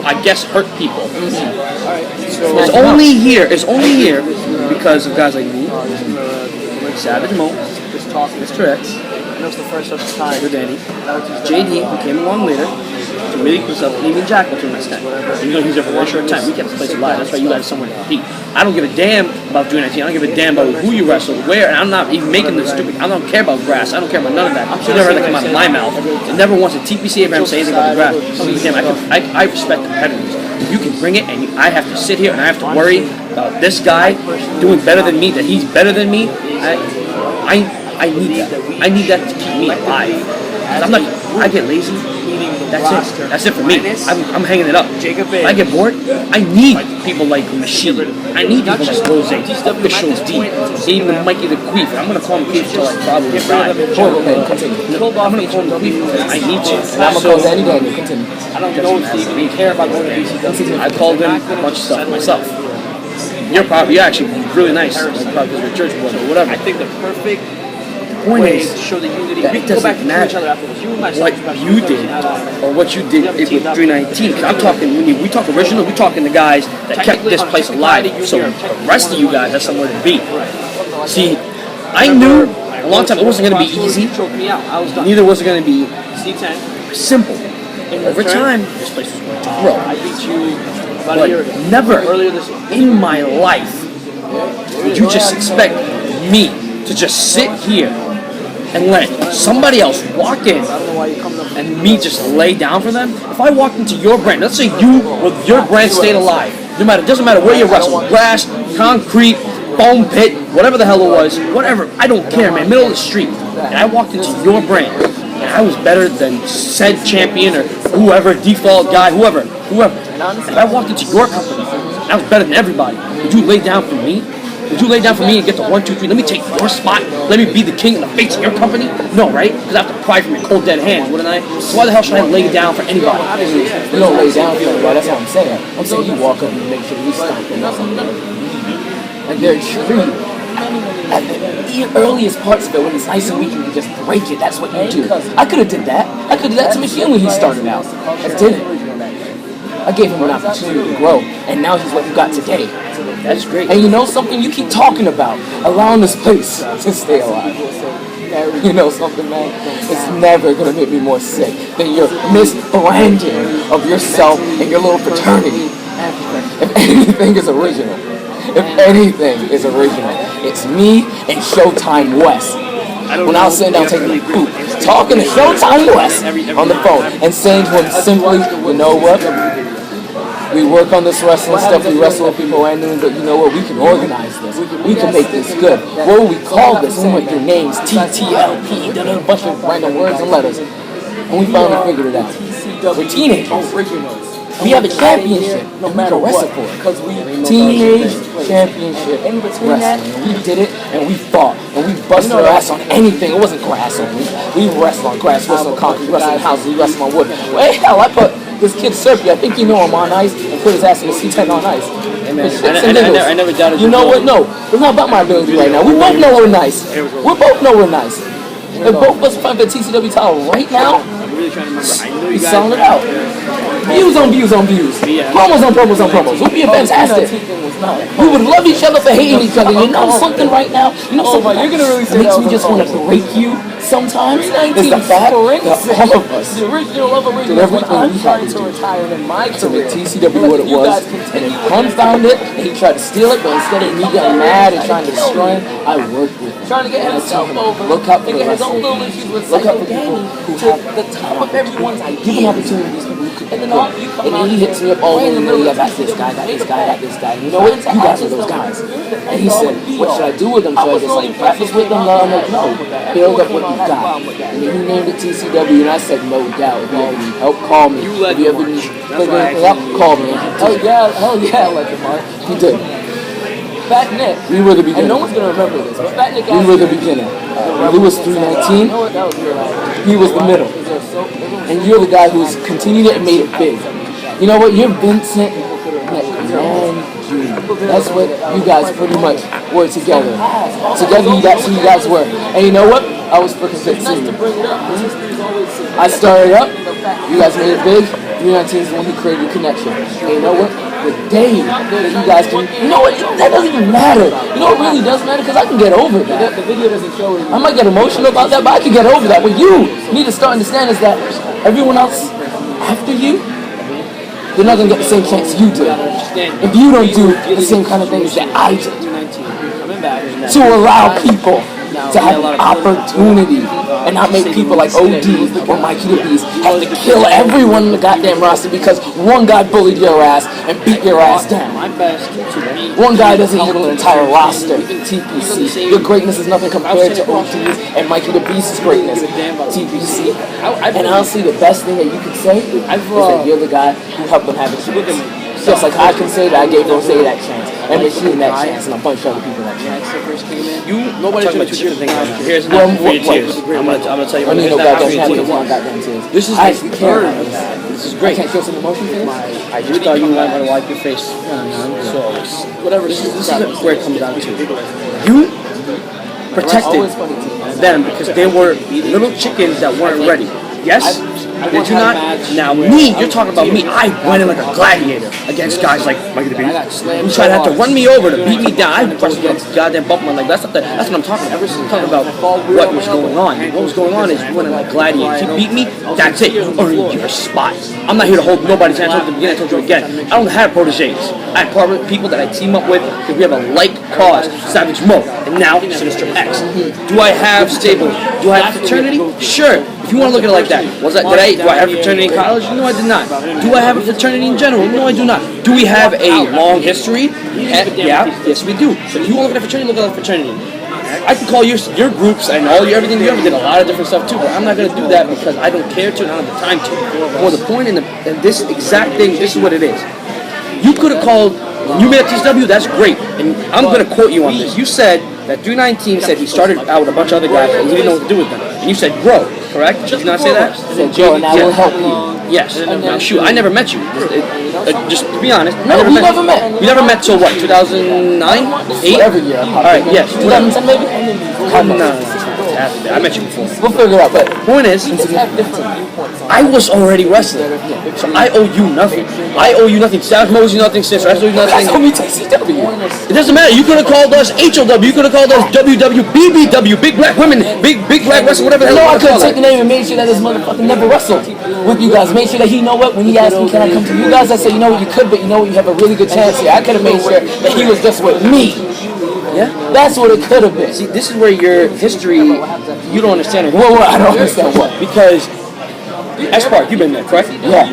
I guess, hurt people. So It's only here because of guys like me, Savage Mo, Mr. X, that was the first of the time. Tiger Danny, JD, who came along later, to make himself, and even Jackal to an extent. He's there for a very short time. We kept the place alive. That's why you guys are somewhere to compete. I don't give a damn about 319. I don't give a damn about who you wrestle, where, and I'm not even making this stupid. I don't care about grass. I don't care about none of that. You never heard that come out of my mouth. And never once did TPC Abraham say anything about the grass. I don't give a damn. I respect competitors. You can bring it, and I have to sit here and I have to worry about this guy doing better than me, that he's better than me. I need that. I need that to keep me alive. I get lazy. That's it. That's it for me. I'm hanging it up. When I get bored, I need people like Machine. I need people like Rose, Official D, even Mikey the Queef. I'm gonna call him Queef until I probably die. I'm gonna call him Queef because I need to. And I'm gonna call Danny Daniel. Continue. I don't know if you even care about going to BCW. I called him a bunch of stuff myself. You're actually really nice. Probably because you're a church brother or whatever. I think the perfect point way is to show the unity. that We it can go back doesn't to each matter other afterwards. You and myself, what you did or what you did with 319. Because I'm talking, when we talk original, we're talking the guys that kept this place alive. So the rest of you guys have somewhere to be. See, I knew a long time it wasn't going to be easy. Neither was it going to be simple. Over time, this place was going to grow. I beat you about But a year ago. never Earlier this year. in my life would you just expect me to just sit here and let somebody else walk in and me just lay down for them? If I walked into your brand, let's say your brand stayed alive, it doesn't matter where you wrestle, grass, concrete, foam pit, whatever the hell it was, whatever, I don't care, man, middle of the street, and I walked into your brand, and I was better than said champion or whoever, default guy, whoever, if I walked into your company, and I was better than everybody, would you lay down for me? Would you lay down for me and get to 1, 2, 3? Let me take your spot. Let me be the king in the face of your company? No, right? Because I have to pry from your cold dead hands, wouldn't I? So why the hell should I lay down for anybody? You don't lay down for anybody. That's what I'm saying. I'm saying you walk up and make sure you stop them. Like they're true. At the earliest parts of it, when it's nice and weak, you can just break it. That's what you do. I could have did that. I could have did that to Machine when he started out. I didn't. I gave him an opportunity to grow, and now he's what you got today. That's great. And you know something? You keep talking about allowing this place to stay alive. You know something, man? It's never going to make me more sick than your misbranding of yourself and your little fraternity. If anything is original, it's me and Showtime West. When I was sitting down taking a poop, talking to Showtime West on the phone and saying to him simply, you know what? We work on this wrestling stuff, we wrestle with people and noon, but you know what? We can organize this. We can make this good. What will we call this? And with your names, TTLP, a bunch of random words and letters. And we finally figured it out. We're teenagers. We have a championship, and we can wrestle for it. Teenage championship wrestling. We did it, and we fought, and we busted our ass on anything. It wasn't grass only. We wrestled on grass, wrestled on concrete, wrestled on houses, we wrestled on wood. Well, hell, I put this kid Serpy, I think you know him, on ice, and put his ass in the C10 on ice. I never doubted you know what? No, it's not about my ability right now. We both know we're nice. We're nice. If both of us fight for the TCW title right now, we're selling it out. Views on views on views. Promos on promos on promos. We'd be fantastic. We would love each other for hating each other. You know something right now? You know something that makes me just want to break you sometimes? Is the fact that all of us did everything we had to do to make TCW what it was, and then Hun found it, and he tried to steal it, but instead of me getting mad and trying to destroy him, I worked with him. Trying to get himself over. Look out for the his own little wrestlers. issues with Look out for people who have the top of everyone's give him opportunities, people who could. And he hits me up all the way. I got this guy, got this guy, got this guy. You know what? You guys are those guys. And he said, what should I do with them? Should I just like practice with them? No, build up what you got. And you named it TCW, and I said, no doubt. If you ever need help, call me. If you ever need anything up, call me. Hell yeah, I like it, Mark. He did. Fat Nick. We were the beginning. And no one's gonna remember this, but Fat Nick. We were the beginning. Lewis 319. He was the middle. And you're the guy who's continued it and made it big. You know what? You're Vincent McMahon Jr. That's what you guys pretty much were together. Together, that's who you guys were. And you know what? I was freaking 15. I started up. You guys made it big. 319 is the one who created the connection. And you know what? The day that you guys can, you know what? That doesn't even matter. You know what really does matter? Because I can get over that. The video doesn't show it. I might get emotional about that, but I can get over that. What you need to start understanding is that everyone else after you, they're not going to get the same chance you did. If you don't do the same kind of things that I did. To allow people to have opportunity and not make people like OD or Mikey the Beast have to kill everyone in the goddamn roster because one guy bullied your ass and beat your ass down. One guy doesn't handle an entire roster. TPC. Your greatness is nothing compared to OD's and Mikey the Beast's greatness. TPC. And honestly, the best thing that you can say is that you're the guy who helped them have a chance. Just like I can say that I gave Rose that chance, and Machine that chance, and a bunch of other people that chance. Nobody's talking about two different things. Here's an apple for your tears. I'm gonna tell you I what. need Here's no an apple for goddamn your happy tears. goddamn tears. This is I the actually care. This is I great. can't show some emotion for this. I just thought you might want to wipe your face. So whatever. This is where it comes down to. You protected them because they were little chickens that weren't ready. Yes? Did you not? Now me, you're talking about me. I went in like a gladiator against guys like Mikey the Beast. You tried to have to run me over to beat me down. I wrestled against goddamn bump my leg. That's what I'm talking about. I'm talking about what was going on. What was going on is you went in like gladiators. You beat me, that's it. You earned your spot. I'm not here to hold nobody's hand. I told you at the beginning, I told you again. I don't have proteges. I have people that I team up with because we have a like cause. Savage Mo, and now Sinister X. Do I have stable? Do I have fraternity? Sure. If you want to look at it like that, do I have a fraternity in college? No, I did not. Do I have a fraternity in general? No, I do not. Do we have a long history? Yeah, yes, we do. So if you want to look at a fraternity, look at a fraternity. I can call your groups and all your everything. You ever did a lot of different stuff too, but I'm not going to do that because I don't care to and I don't have the time to. Well, the point in this exact thing, this is what it is. You could have called. You made a TCW, that's great. And I'm going to quote you on this. You said that 319 said he started out with a bunch of other guys and he didn't know what to do with them. And you said grow, correct? Did you not say that? I said grow and I will help you. Yes. Now, shoot, I never met you. Just to be honest. No, we never met. We never met till what, 2009? 8? Whatever year. Alright, yes. 2010 maybe? No. I met you before. We'll figure it out, but point is, I was already wrestling, so I owe you nothing. I owe you nothing. Savage Mo owes you nothing. Sister, I owe you nothing. that's how we TCW. It doesn't matter. You could have called us HOW. You could have called us WWBBW, Big Black Women, Big Black Wrestling, whatever. You know, I could have taken the name and made sure that this motherfucker never wrestled with you guys. Made sure that he know what when he asked me, can I come to you guys? I said, you know what, you could, but you know what, you have a really good chance here. I could have made sure that he was just with me. Yeah, that's what it could have been. See, this is where your history, you don't understand it. Well, I don't understand what. Because S-Park, you've been there, correct? Yeah.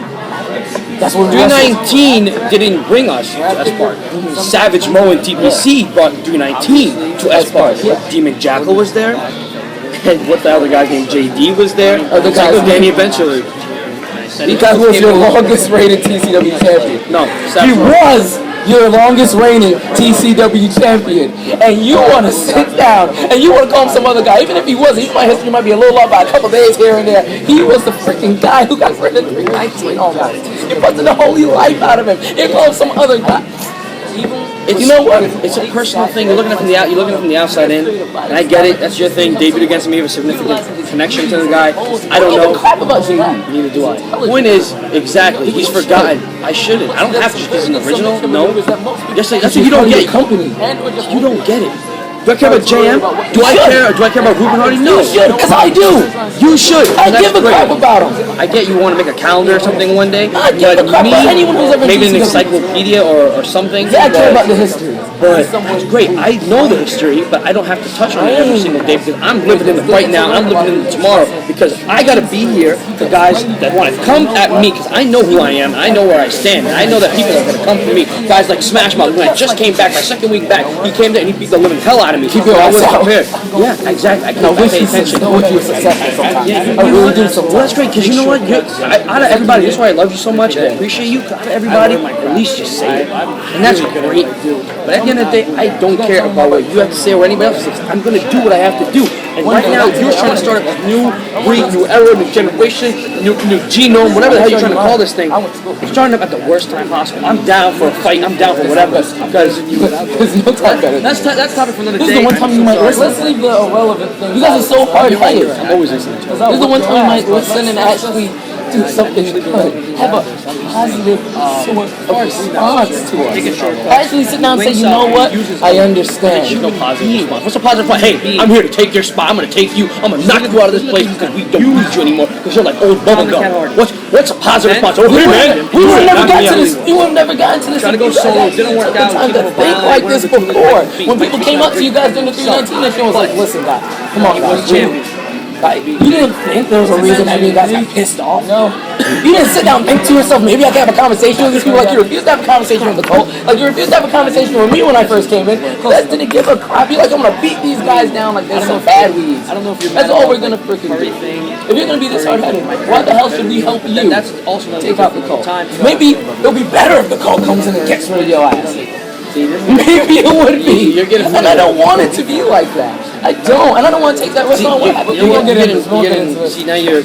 That's what 319 didn't bring us to S-Park. Savage Mo and TPC brought 319 to S-Park. Demon Jackal was there. And what the other guy's name? JD was there. The guy was Danny eventually. Because was your longest rated TCW champion. No, he was your longest reigning TCW champion, and you want to sit down and you want to call him some other guy, even if he wasn't. My history might be a little off by a couple days here and there. He was the freaking guy who got rid of 319 almost. You put the holy life out of him. You call him some other guy. You know what? It's a personal thing. You're looking at it from the outside in, and I get it. That's your thing. David against me have a significant connection to the guy. I don't know. Crap about you. Neither do I. Point is, exactly. He's forgotten. I shouldn't. I don't have to because he's an original. No. Yes, that's what you don't get. You don't get it. Do I care about JM? Do I care about Ruben Hardy? No. Because I do. You should. I give a crap about him. I get you want to make a calendar or something one day. I give a crap about anyone who's ever maybe an encyclopedia or something. Yeah, I care about the history. But it's great. I know the history, but I don't have to touch on it every single day because I'm living in it right now. I'm living in it tomorrow because I got to be here for guys that want to come at me because I know who I am and I know where I stand and I know that people are going to come for me. Guys like Smash Mouth, when I just came back, my second week back, he came there and he beat the living hell out of me. Keep your ass out. Yeah, exactly. I pay attention. I wish you were successful sometimes. Yeah, I really do sometimes. Well, that's great because you know what? Out of everybody, that's why I love you so much and I appreciate you. Out of everybody, at least just say it. And that's great. But at the end of the day, I don't care about what you have to say or anybody else says. I'm going to do what I have to do. And right now, you're trying to start a new breed, new era, new generation, new genome, whatever the hell you're trying to call this thing. You're starting up at the worst time possible. I'm down for a fight. I'm down for whatever. Because there's no time better. That's topic for another day. This is the one time you might listen. Let's leave the irrelevant things. You guys are so hard-headed. I'm always listening to you. This is the one time you might listen and actually do something good. Have a positive sort of response to us. Actually sit down and say, you know what? I understand. There's no positive response. What's a positive response? Hey, I'm here to take your spot. I'm going to take you. I'm going to knock you out of this place because we don't need you anymore because you're like old bubblegum. What's a positive response? Oh, hey, man. We would have never gotten to this. We would have never gotten to this. Try to go solo. It didn't work out. Time to think like this before. When people came up to you guys during the 319 show, was like, listen, guys, come on, guys. Like, you didn't think there was a reason that you guys got pissed off? No. You didn't sit down and think to yourself, maybe I can have a conversation with these people like you refused to have a conversation with the cult. Like you refused to have a conversation with me when I first came in. That didn't give a crap. You're like, I'm going to beat these guys down like they're some bad weeds. I don't know if you're That's all we're going to freaking do. If you're going to be this hard-headed, why the hell should we help you That's also take out the cult? Maybe it'll be better if the cult comes in and gets rid of your ass. Maybe it would be. And I don't want it to be like that. I don't. And I don't want to take that risk on what happens. We'll get into this. See, now you're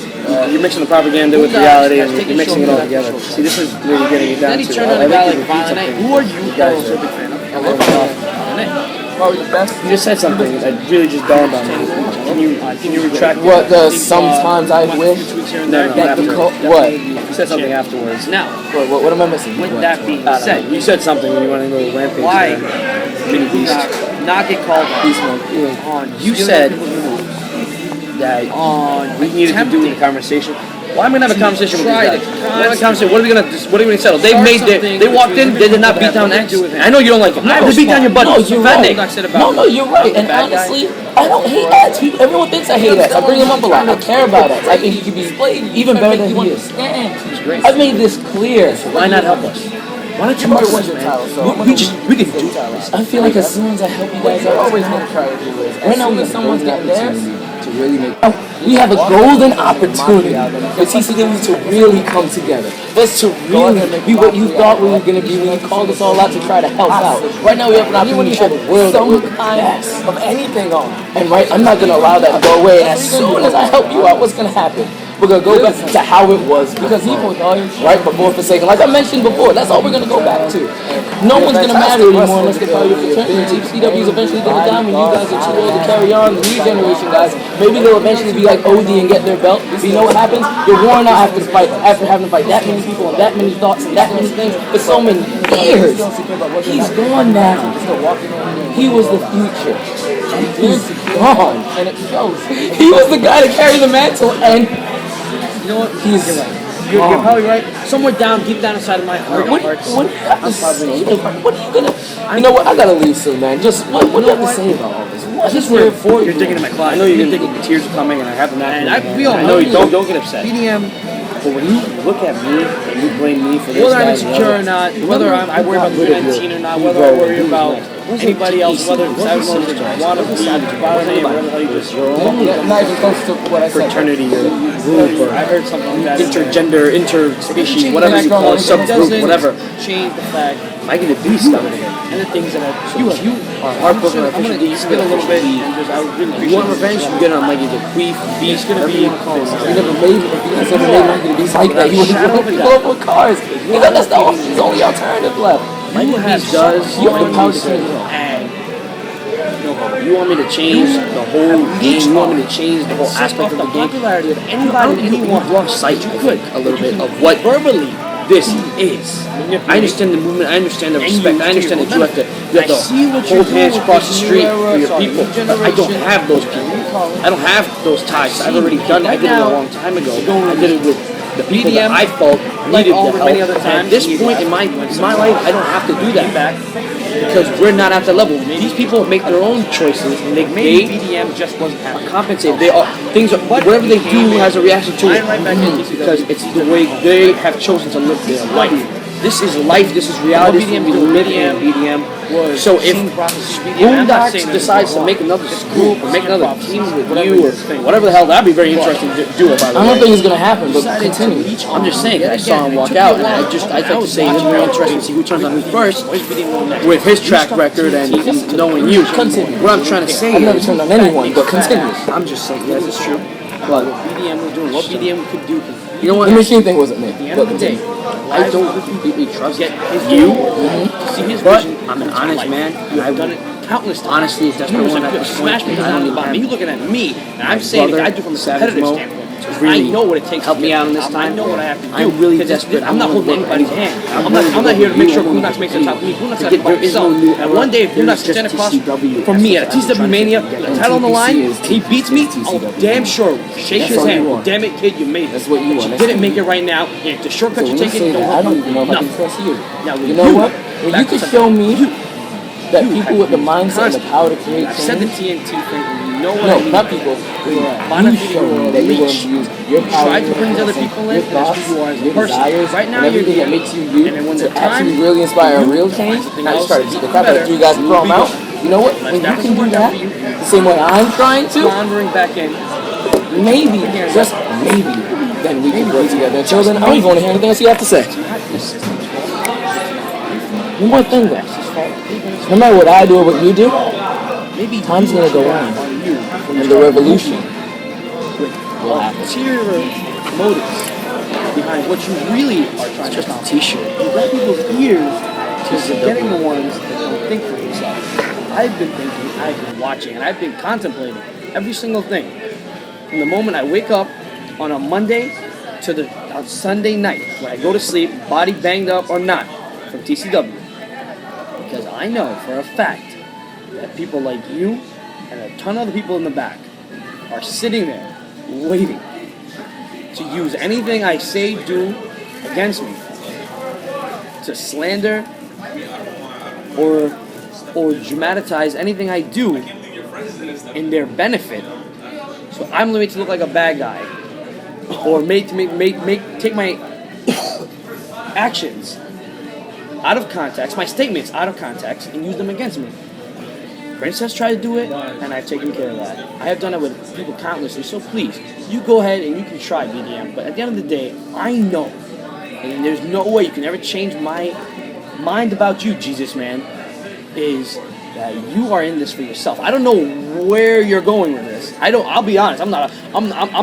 mixing the propaganda with reality and you're mixing it all together. See, this is where you're getting it down Then he to. turned on the guy like Violent Night. Who are you guys? guys are a big fan of. I love Probably the best. You just said something that really just dawned on me. Can you retract What the sometimes I wish No, that the afterwards. cult. What? You said something afterwards. Now, What am I missing? with What? that being I don't know. said, You said something when you went into a rampage. why there. did you not get called on? You said that we needed to do a conversation. Well, I'm gonna have a conversation with these guys. We're have a conversation. What are we gonna settle? They walked in. They did not beat down X. I know you don't like it. I have to beat down your buddy. No, you're Fat right. Nick. No, you're right. And honestly, I don't hate X. Everyone thinks I hate X. I bring him up a lot. I care about X. I think he could be even better than he is. I've made this clear. Why not help us? Why don't you help us, man? We can do this. I feel like as soon as I help you guys out, always gonna try to do it. Right now, when someone's getting theirs, to really make. We have a golden opportunity for TCW to really come together. For us to really be what you thought we were gonna be when you called us all out to try to help out. Right now, we have an opportunity to show the world some kind of anything on. And right, I'm not gonna allow that to go away. And as soon as I help you out, what's gonna happen? We're gonna go back to how it was because right before Forsaken, like I mentioned before, that's all we're gonna go back to. No one's gonna matter anymore unless they call you fraternity. TCW is eventually gonna die when you guys are too old to carry on. The new generation guys, maybe they'll eventually be like OD and get their belt. But you know what happens? You're worn out after having to fight that many people and that many thoughts and that many things for so many years. He's gone now. He was the future. He's gone, and it shows. He was the guy to carry the mantle, and You know what? he's. You're probably right. Somewhere down, deep down inside of my heart, What do you have to say? What are you gonna? You know what? I gotta leave soon, man. Just what do you have to say about all this? What is You're for you? digging in my closet. I know you're digging. Tears are coming, and I have them. And we all I know you. know. Don't get upset. BDM, But when you look at me and you blame me for this, whether I'm that, and the insecure other, or not, whether I worry about the 19 or not, whether I worry about anybody else, whether it's Savage Moses, one of the Savage Violent, whatever the hell you just Not even close to what I said. fraternity or group or I heard something like that. intergender, interspecies, whatever you call it, subgroup, whatever. Change the fact Mikey the Beast down there. and the things that you are heartbroken. I'm gonna spit a little bit and just I would really You want revenge? You get on Mikey the Queef, Beast, gonna whatever be you want to call it. He never made it. If you guys ever made Mikey to be like that, he would have blown up with cars. Because that's the only alternative left. Mikey the Beast does. You have the power to and You want me to change the whole game? You want me to change the whole aspect of the game? popularity of Anybody, anyone lost sight, you could a little bit of what verbally this is. I understand the movement. I understand the respect. I understand that you have to hold hands across the street for your people. But I don't have those people. I don't have those ties. I've already done it. I did it a long time ago. I did it with the people that I felt needed the help. At this point in my life, I don't have to do that back because we're not at the level. These people make their own choices and they BDM just wasn't happy. compensate. They are things. Whatever they do has a reaction to it because it's the way they have chosen to live their life. This is life. This is reality. This is what we live in BDM. So if Boondocks decides to make another group or make another team with you or whatever the hell, that'd be very interesting to do. By the I don't way, think it's gonna happen, but continue. I'm just saying. I saw him walk out, and I'd like to say it's very interesting to see who turns on who first with his track record and knowing you. Continue. What I'm trying to say I've never is, turned on anyone, but continue. I'm just saying, yes, it's true. But BDM was doing what BDM could do. you know what? The machine thing wasn't me. At the end of the day, I don't completely trust get his you, to see his but vision. I'm an honest man. You I've have done it countless times. Honestly, if that's You my was one a at good this smash point, me I don't on the even bottom. have You looking at me, and I'm saying brother, I do from a Savage competitive Mo, standpoint. I know what it takes. help to me get out to on the this top. time. I know what I have to do. I'm really 'Cause it's- desperate. I'm not I holding wanna anybody's look hand. I'm I'm not really here to make sure looking Kunox makes the top of me. Kunox has There- to by there is no himself. new And era. one day, if There's Kunox just standing across TCW. from me at That's what I'm TCW trying to Mania, get. the And title on the TPC line, is he beats me, I'll TCW. damn sure shake That's his all you hand. want. Damn it, kid, you made it. That's what you But want. You That's didn't what make you it right now. And if the shortcut So you're when you taking say don't that, I help don't you, even know if I can nothing. trust you. Now, You know what? When you back can to show me you- that you people have with the been mindset and the constant. power to create I've said the change. TNT thing, and you know what I No, mean. not people. You You show me that you're going to use your power, try to bring these your other people in, your and that's thoughts, who you are as a your person. desires, Right now, and everything you're that here. makes you you And then when to the time actually really inspire a you real to change. find something Not just else try to that's beat the crap out better, of you guys and throw them you'll be out. good. You know what? If When you that can doesn't do work out that, for you, the same way I'm trying to, wandering back in. maybe, just maybe, then we can work together. Until then, I don't even want to hear anything else you have to say. One more thing, though. No matter what I do or what you do, Maybe time's you gonna go are on, you and the revolution will happen. ulterior motives behind what you really are trying to accomplish. T-shirt. You got people's ears to forgetting the ones that don't think for themselves. I've been thinking, I've been watching, and I've been contemplating every single thing. From the moment I wake up on a Monday to the on Sunday night, when I go to sleep, body banged up or not, from TCW. Because I know for a fact that people like you and a ton of other people in the back are sitting there waiting to use anything I say, do against me to slander or dramatize anything I do in their benefit. So I'm made to look like a bad guy, or take my actions out of context, my statements out of context, and use them against me. Princess tried to do it, and I've taken care of that. I have done it with people countlessly, so please, you go ahead and you can try BDM, but at the end of the day, I know, and there's no way you can ever change my mind about you, Jesus man, is that you are in this for yourself. I don't know where you're going with this. I'll be honest. I'm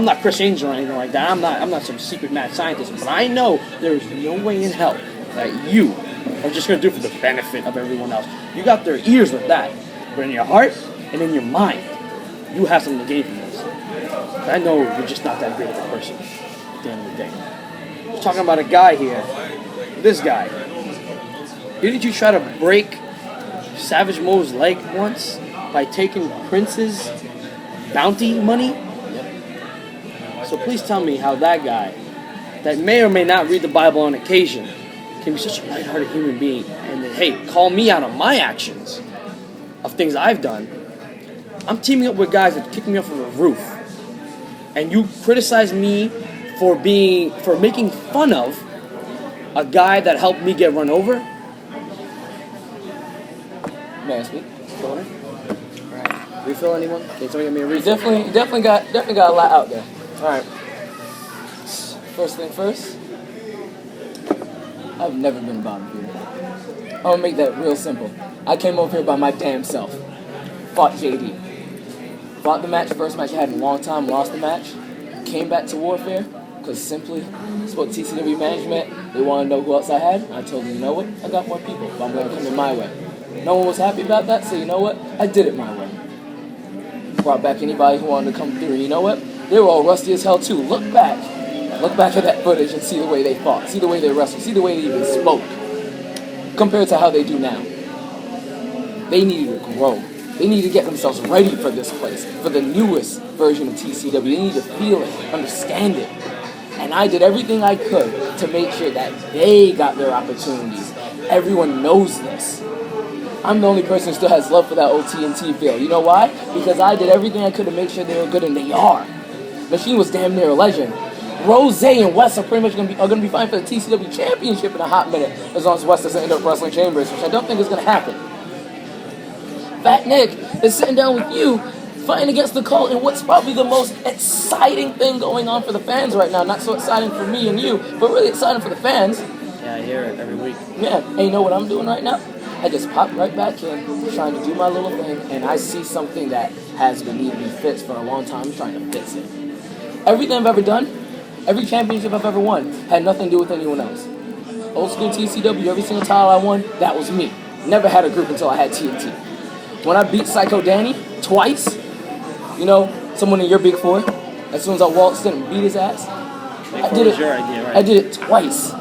not Chris Angel or anything like that. I'm not some secret mad scientist. But I know there is no way in hell that you are just gonna do it for the benefit of everyone else. You got their ears with that, but in your heart and in your mind, you have something to gain from this. I know you're just not that great of a person. At the end of the day, we're talking about a guy here. This guy. Didn't you try to break Savage Mo's leg once by taking Prince's bounty money? So please tell me how that guy, that may or may not read the Bible on occasion, can be such a lighthearted human being and then, hey, call me out on my actions of things I've done. I'm teaming up with guys that kicked me off of a roof, and you criticize me for making fun of a guy that helped me get run over. May I speak? Right. Refill anyone? Can someone get me a refill? Definitely got a lot out there. All right. First thing first, I've never been a bottom feeder. I'm gonna make that real simple. I came over here by my damn self. Fought JD. Fought the match, first match I had in a long time, lost the match. Came back to Warfare, because simply spoke to TCW management. They wanted to know who else I had. I told them, you know what? I got more people, but I'm gonna come in my way. No one was happy about that, so you know what? I did it my way. Brought back anybody who wanted to come through. You know what? They were all rusty as hell too. Look back at that footage and see the way they fought, see the way they wrestled, see the way they even spoke, compared to how they do now. They needed to grow. They need to get themselves ready for this place, for the newest version of TCW. They need to feel it, understand it. And I did everything I could to make sure that they got their opportunities. Everyone knows this. I'm the only person who still has love for that old TNT feel. You know why? Because I did everything I could to make sure they were good, and they are. Machine was damn near a legend. Rose and West are pretty much going to be fighting for the TCW championship in a hot minute, as long as West doesn't end up wrestling Chambers, which I don't think is going to happen. Fat Nick is sitting down with you, fighting against the Cult in what's probably the most exciting thing going on for the fans right now. Not so exciting for me and you, but really exciting for the fans. Yeah, I hear it every week. Yeah, and you know what I'm doing right now? I just pop right back in, trying to do my little thing, and I see something that has been needing to be fixed for a long time. I'm trying to fix it. Everything I've ever done, every championship I've ever won, had nothing to do with anyone else. Old school TCW, every single title I won, that was me. Never had a group until I had TNT. When I beat Psycho Danny twice, you know, someone in your big four, As soon as I waltzed in and beat his ass, It was your idea, right? I did it twice.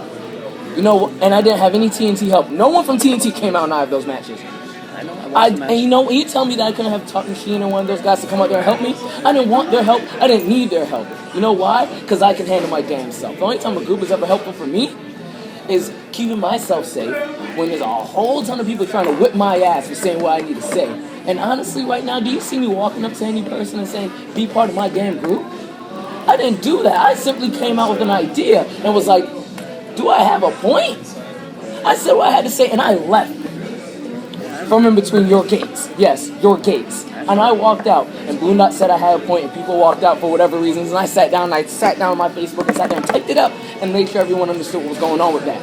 You know, and I didn't have any TNT help. No one from TNT came out in either of those matches. I know. I watched the match. And you know, when you tell me that I couldn't have Talk Machine or one of those guys to come out there and help me, I didn't want their help. I didn't need their help. You know why? Because I can handle my damn self. The only time a group is ever helpful for me is keeping myself safe when there's a whole ton of people trying to whip my ass for saying what I need to say. And honestly, right now, do you see me walking up to any person and saying, be part of my damn group? I didn't do that. I simply came out with an idea and was like, do I have a point? I said what I had to say, and I left from in between your gates. Yes, your gates. And I walked out, and Blue Knot said I had a point, and people walked out for whatever reasons, and I sat down on my Facebook and sat down and typed it up and made sure everyone understood what was going on with that.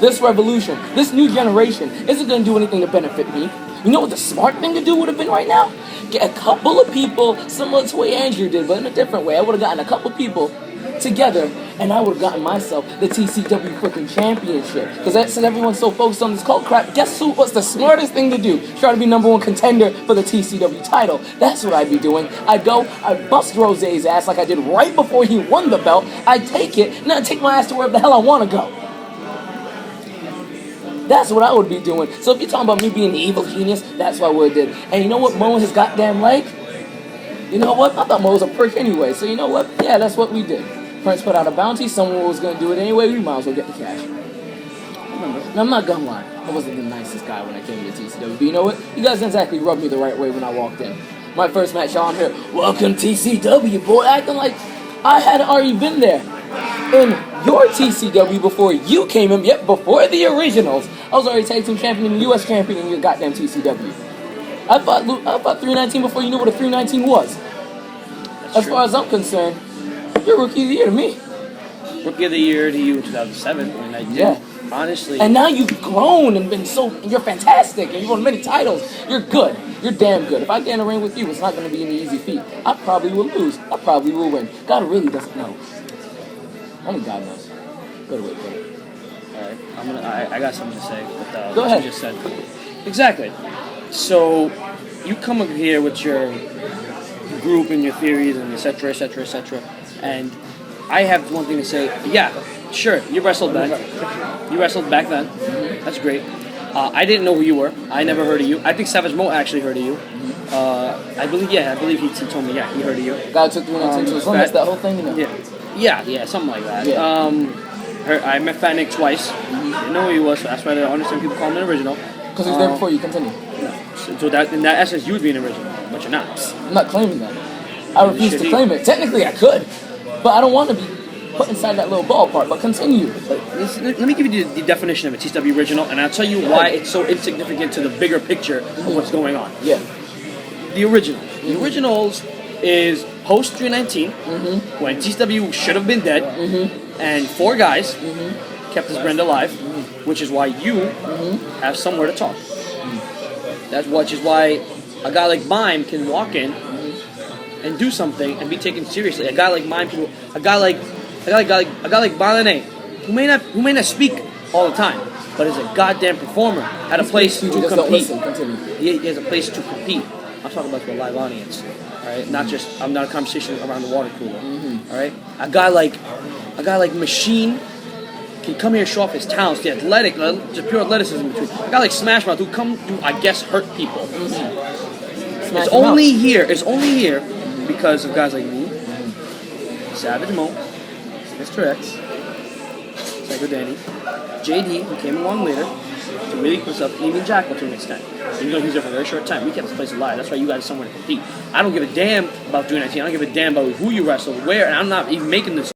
This revolution, this new generation, isn't going to do anything to benefit me. You know what the smart thing to do would have been right now? Get a couple of people, similar to what Andrew did, but in a different way. I would have gotten a couple of people together, and I would have gotten myself the TCW freaking championship. Because since everyone's so focused on this cult crap, guess what's the smartest thing to do? Try to be #1 contender for the TCW title. That's what I'd be doing. I'd go, I'd bust Rose's ass like I did right before he won the belt. I'd take it, and I'd take my ass to wherever the hell I want to go. That's what I would be doing. So if you're talking about me being the evil genius, that's what I would have did. And you know what Mo and his goddamn leg? You know what? I thought Mo was a prick anyway. So you know what? Yeah, that's what we did. Prince put out a bounty. Someone was going to do it anyway. We might as well get the cash. And I'm not gonna lie. I wasn't the nicest guy when I came to TCW. But you know what? You guys didn't exactly rub me the right way when I walked in. My first match on here. Welcome TCW, boy. Acting like I hadn't already been there. In your TCW before you came in, yep, before the originals. I was already tag team champion and US champion in your goddamn TCW. I fought 319 before you knew what a 319 was. As far as I'm concerned, you're Rookie of the Year to me. Rookie of the Year to you in 2007, and I did. Yeah. Honestly. And now you've grown and been you're fantastic, and you've won many titles. You're good. You're damn good. If I get in a ring with you, it's not going to be an easy feat. I probably will lose. I probably will win. God really doesn't know. Only God knows. Go to it. Alright, I got something to say with Go what ahead. you just said. Exactly. So, you come up here with your group and your theories and etc., and I have one thing to say. Yeah, sure, you wrestled back. You wrestled back then. That's great. I didn't know who you were. I never heard of you. I think Savage Mo actually heard of you. I believe he told me, he heard of you. God took 319 to his limits, that whole thing, you know? Yeah, something like that. Yeah. I met Fat Nick twice. Didn't know who he was, so that's why I don't understand people call him an original. Because he was there before you. Continue. So that in that essence, you would be an original, but you're not. I'm not claiming that. I refuse to claim it. Technically, I could, but I don't want to be put inside that little ballpark. But continue. Let me give you the definition of a TCW original, and I'll tell you why it's so insignificant to the bigger picture of what's going on. Yeah. The original. The originals is post 319, when TCW should have been dead, and 4 guys kept this brand alive, which is why you have somewhere to talk. That's which is why a guy like Mime can walk in and do something and be taken seriously. A guy like Mime, a guy like Balane, who may not speak all the time, but is a goddamn performer, had a place to compete. He has a place to compete. I'm talking about the live audience, all right? I'm not a conversation around the water cooler, all right? A guy like Machine can come here and show off his talents, the athletic, just pure athleticism between. A guy like Smash Mouth who come to, I guess, hurt people. It's only here because of guys like me, Savage Mo, Mr. X, Psycho Danny, JD, who came along later, to really put up, even Jackal to an extent. Even though he's there for a very short time, we kept this place alive. That's why you guys have somewhere to compete. I don't give a damn about 319. I don't give a damn about who you wrestle, where, and I'm not even making this